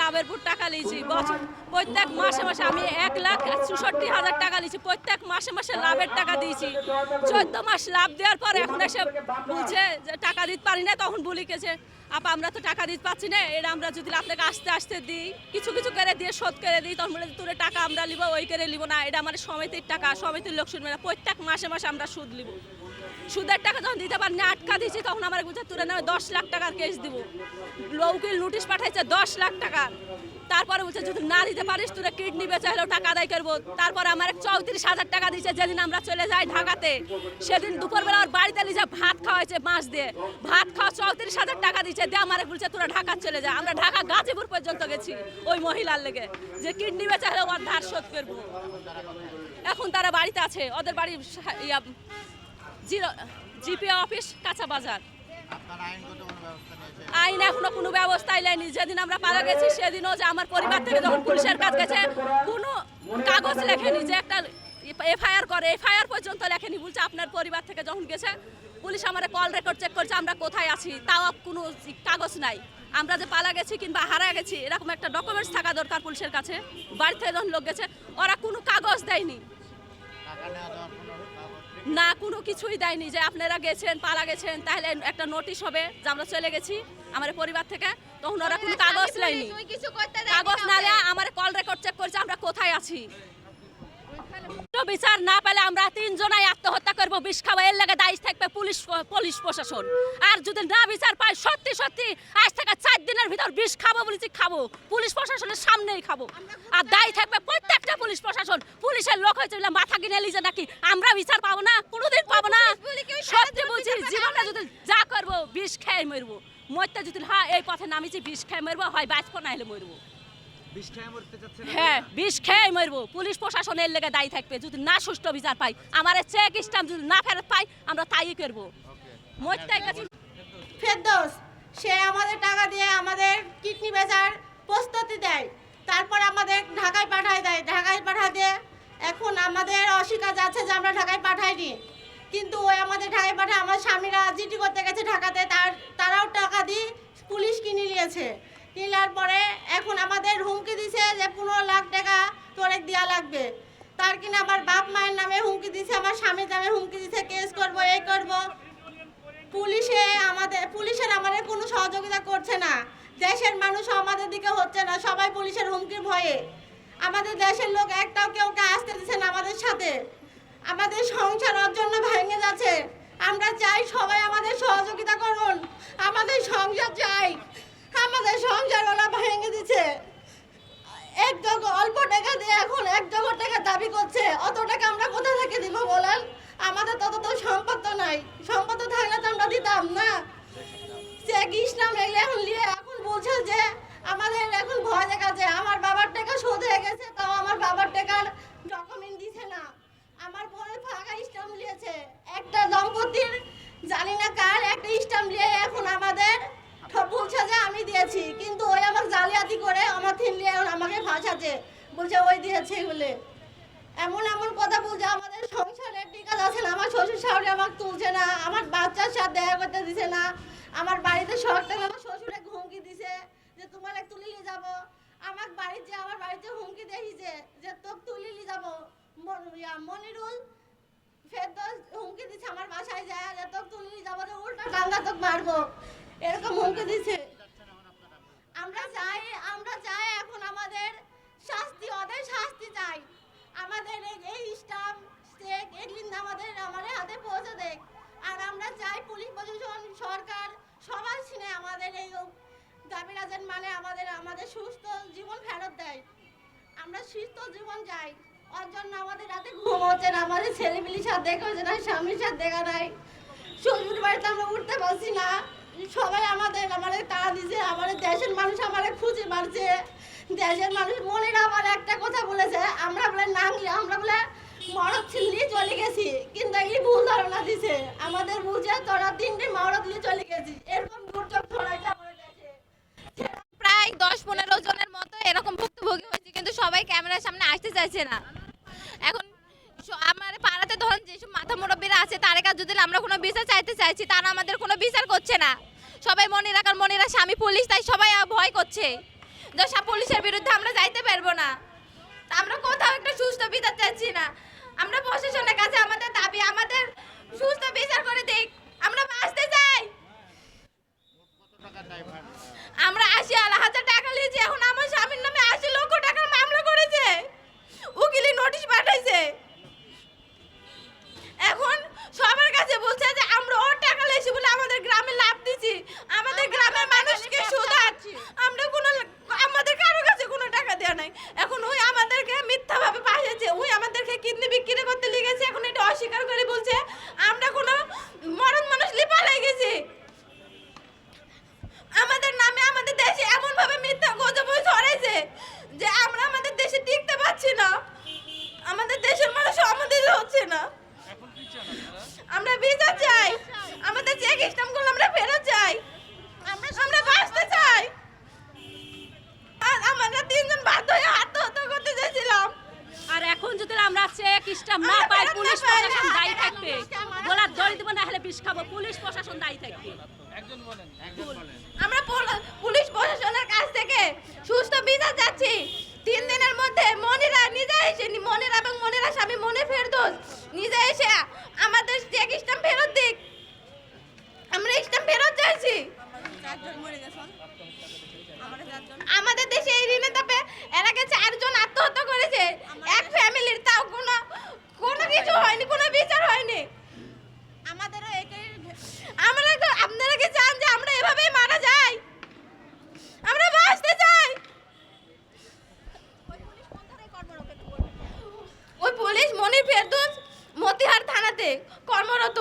লাভের উপর টাকা নিয়েছি বছর প্রত্যেক মাসে মাসে আমি 1,64,000 টাকা নিয়েছি প্রত্যেক মাসে মাসে লাভের টাকা দিয়েছি 14 মাস লাভ দেওয়ার পর এখন এসে বলছে যে টাকা দিতে পারি না তখন বলি গেছে আপা আমরা তো টাকা দিতে পারছি না এটা আমরা যদি আপনাকে আস্তে আস্তে দিই কিছু কিছু করে দিয়ে শোধ করে দিই তখন বলে তোর টাকা আমরা নিব ওই করে নিব না এটা আমার সমিতির টাকা সমিতির লোক শুনবে না প্রত্যেক মাসে মাসে আমরা সুদ নিব সুদের টাকা যখন দিতে পারি না আটকা দিয়েছি তখন আমার বুঝে তুলে নেবে 10 লাখ টাকার কেস দিব উকিল নোটিশ পাঠাইছে 10 লাখ টাকা তারপরে বলছে যদি না দিতে পারিস তোরা কিডনি বেচে হলেও টাকা আদায় করবো তারপরে আমার 34,000 টাকা দিয়েছে যেদিন আমরা চলে যাই ঢাকাতে সেদিন দুপুরবেলা ওর বাড়িতে নিয়ে ভাত খাওয়াইছে মাছ দিয়ে ভাত খাওয়া 34,000 টাকা দিয়েছে দিয়ে আমার বলছে তোরা ঢাকা চলে যা আমরা ঢাকা গাজীপুর পর্যন্ত গেছি ওই মহিলার লেগে যে কিডনি বেচে হলেও ওর ধার শোধ করবো এখন তারা বাড়িতে আছে ওদের বাড়ি জিপি অফিস কাঁচা বাজার আইন এখনো কোনো ব্যবস্থাই নেয়নি যেদিন আমরা পালা গেছি সেদিনও যে আমার পরিবার থেকে যখন পুলিশের কাছে গেছে কোনো কাগজ লেখেনি যে একটা এফআইআর করে এফআইআর পর্যন্ত লেখেনি বলছে আপনার পরিবার থেকে যখন গেছে পুলিশ আমার কল রেকর্ড চেক করছে আমরা কোথায় আছি তাও কোনো কাগজ নাই আমরা যে পালা গেছি কিংবা হারা গেছি এরকম একটা ডকুমেন্টস থাকা দরকার পুলিশের কাছে বাড়ি থেকে যখন লোক গেছে ওরা কোনো কাগজ দেয়নি না কোনো কিছুই দেয়নি যে আপনারা গেছেন পালা গেছেন তাহলে একটা নোটিশ হবে যে আমরা চলে গেছি আমার পরিবার থেকে তখন ওরা কোনো কাগজ নেয়নি কাগজ না নিয়ে আমার কল রেকর্ড চেক করছে আমরা কোথায় আছি বিচার না পেলে আমরা 3 জনাই আত্মহত্যা করবো বিষ খাওয়া এর লেগে দায়ী থাকবে পুলিশ প্রশাসন আর যদি না বিচার পাই সত্যি সত্যি আজ থেকে 4 দিনের ভিতর বিষ খাবো বলেছি খাবো পুলিশ প্রশাসনের সামনেই খাবো আর দায়ী থাকবে প্রত্যেকটা পুলিশ প্রশাসন পুলিশের লোক হয়েছে মাথা কিনে লিজে নাকি আমরা বিচার পাবো না কোনোদিন পাবো না সত্যি বলছি জীবনে যদি যা করবো বিষ খেয়ে মরবো মরতে যদি হ্যাঁ এই পথে নামিছি বিষ খেয়ে মরবো হয় বাঁচবো না হলে মরবো হ্যাঁ বিষ খেয়ে মরবো পুলিশ প্রশাসনের লেগে দায়ী থাকবে যদি না সুষ্ঠু বিচার পাই আমার চেক স্ট্যাম্প যদি না ফেরত পাই আমরা তাই করবো ফেরদৌস সে আমাদের টাকা দিয়ে আমাদের কিডনি বেচার প্রস্তুতি দেয় তারপর আমাদের ঢাকায় পাঠায় দেয় ঢাকায় পাঠায় দিয়ে এখন আমাদের অস্বীকার যাচ্ছে যে আমরা ঢাকায় পাঠাইনি কিন্তু ওই আমাদের ঢাকায় পাঠায় আমার স্বামীরা জিডি করতে গেছে ঢাকাতে তারাও টাকা দিয়ে পুলিশ কিনে নিয়েছে নেওয়ার পরে এখন আমাদের হুমকি দিছে যে 15 লাখ টাকা তোরে দেওয়া লাগবে তার কিনা আমার বাপ মায়ের নামে হুমকি দিছে আমার স্বামীর নামে হুমকি দিছে কেস করব এই করব পুলিশের আমাদের কোনো সহযোগিতা করছে না দেশের মানুষ আমাদের দিকে হচ্ছে না সবাই পুলিশের হুমকির ভয়ে আমাদের দেশের লোক একটাও কেউ আসতে দিচ্ছে না আমাদের সাথে আমাদের সংসার ওর জন্য ভেঙে যাচ্ছে আমরা চাই সবাই আমাদের সহযোগিতা করুন আমাদের সংসার চাই আমাদের সংসার ওরা ভেঙে দিচ্ছে অল্প টাকা দিয়ে এখন 1 জগৎ টাকা দাবি করছে অত টাকা আমরা কোথা থেকে দিব বলেন আমাদের তত তো সম্পদ তো নাই সম্পদ থাকলে তো আমরা দিতাম না শেখ ইসলাম এখন নিয়ে এখন বলছে যে আমাদের এখন ভয় দেখাচ্ছে আমার বাবার টাকা শোধ হয়ে গেছে তাও আমার বাবার টাকার ডকুমেন্ট দিছে না আমার বোনের ফাঁকা স্টাম্প নিয়েছে একটা দম্পতির জানি না কার একটা স্টাম্প নিয়ে এখন আমাদের বলছে যে আমি দিয়েছি কিন্তু ওই আমাকে জালিয়াতি করে আমার নিয়ে আমাকে ফাঁসাচ্ছে বলছে ওই দিয়েছে বলে এমন কথা বলছে আমাদের সংসারের টিকা আছে না আমার শ্বশুর শাশুড়ি আমাকে তুলছে না আমার বাচ্চার সাথে দেখা করতে দিছে না আমার বাড়িতে সরকার আমার শ্বশুরে হুমকি দিছে যে তোমার এক তুলে নিয়ে যাবো আমার বাড়িতে হুমকি দিয়েছে যে তোকে তুলে নিয়ে যাবো মনিরুল ফেরদৌস হুমকি দিচ্ছে আমার বাসায় যায় যে তোকে তুলে নিয়ে যাবো উল্টা ডাঙ্গা তোকে মারবো এরকম হুমকি দিচ্ছে আমরা চাই এখন আমাদের ওদের শাস্তি চাই আমাদের এই স্টাম্প চেক এগুলি আমাদের হাতে পৌঁছে দেয় আর আমরা চাই পুলিশ প্রশাসন সরকার সবার সিনে আমাদের এই দাবি রাজেন মানে আমাদের সুস্থ জীবন ফেরত দেয় আমরা সুস্থ জীবন চাই ওর জন্য আমাদের রাতে ঘুম হচ্ছে না আমাদের ছেলেপিলির সাথে দেখা হচ্ছে না স্বামীর সাথে দেখা নাই শ্বশুর বাড়িতে আমরা উঠতে পারছি না সবাই আমাদের তাড়া দিছে আমাদের দেশের মানুষ আমাদের খুঁজে মারছে দেশের মানুষ মনের আমার একটা কথা বলেছে আমরা বলে নাংলি আমরা বলে মরদ ছিলিয়ে চলে গেছি কিন্তু এই ভুল ধারণা দিছে আমাদের বুঝে তোরা 3 মরদ নিয়ে চলে গেছি এরকম দুর্যোগ ছড়াইছে আমাদের দেশে প্রায় 10-15 জনের মতো এরকম ভুক্তভোগী হয়েছে কিন্তু সবাই ক্যামেরার সামনে আসতে চাইছে না এখন আমার পাড়াতে ধরুন যেসব মাথা মুরব্বীরা আছে তার কাছে যদি আমরা কোনো বিচার চাইতে চাইছি তারা আমাদের কোনো বিচার করছে না সবাই মনে রাখার স্বামী পুলিশ তাই সবাই ভয় করছে যে সব পুলিশের বিরুদ্ধে আমরা যাইতে পারবো না। তা আমরা কোথাও একটা সুস্থ বিচার চাচ্ছি না। আমরা প্রশাসনের কাছে আমাদের দাবি, আমাদের সুস্থ বিচার করে দিক, আমরা বাঁচতে চাই। আমরা 80,000 টাকা নিয়েছি, এখন আমার স্বামীর নামে 80 লক্ষ টাকার মামলা করেছে, উকিলি নোটিশ পাঠাইছে। এখন সবার কাছে বলছে যে আমরা ওর টাকা লেছি বলে আমাদের গ্রামে লাভ দিছি, আমাদের গ্রামের মানুষকে সুদাচ্ছি, আমরা কোনো আমাদের কারো কাছে কোনো টাকা দেয়া নাই। এখন ওই আমাদেরকে মিথ্যাভাবে পাঠিয়েছে, ওই আমাদেরকে কিডনি বিক্রি করতে লেগেছে, এখন এটা অস্বীকার করে বলছে আমরা কোনো মরণ মানুষ লিপালাই গেছি। আমাদের নামে আমাদের দেশে এমন ভাবে মিথ্যা গুজব ছড়াইছে যে আমরা আমাদের দেশে টিকতে পারছি না, আমাদের দেশের মানুষ আমাদের হচ্ছে না। আমরা বিচার চাই, আমাদের চেক স্ট্যাম্পগুলো আমরা ফেরত চাই, আমরা বাঁচতে চাই। আর আমরা 3 জন বাধ্য হয়ে আত্মহত্যা করতে চাইছিলাম। আর এখন যদি আমরা চেক স্ট্যাম্প না পাই, পুলিশ প্রশাসন দায়ী থাকবে। গোলার দড়ি দিব না হলে বিষ খাবো, পুলিশ প্রশাসন দায়ী থাকবে। আমরা পুলিশ প্রশাসনের কাছ থেকে সুস্থ বিচার চাচ্ছি। 3 দিনের মধ্যে মনিরা নিজে এসে, মনিরা এবং মনিরা স্বামী মনে ফেরদৌস নিজে এসে আমাদের চেক স্ট্যাম্প ফেরত দিক। আমরা স্ট্যাম্প ফেরত চাইছি। আমাদের দেশে এই ঋণের তাপে এর আগে 4 জন আত্মহত্যা করেছে, এক ফ্যামিলির, তাও কোনো কিছু হয়নি, কোনো বিচার হয়নি। আমাদেরও আপনারা কি চান যে আমরা এভাবেই মারা যাই? আমরা বাঁচতে চাই। ওই পুলিশ মনির ফেরদৌস মতিহার থানাতে কর্মরত।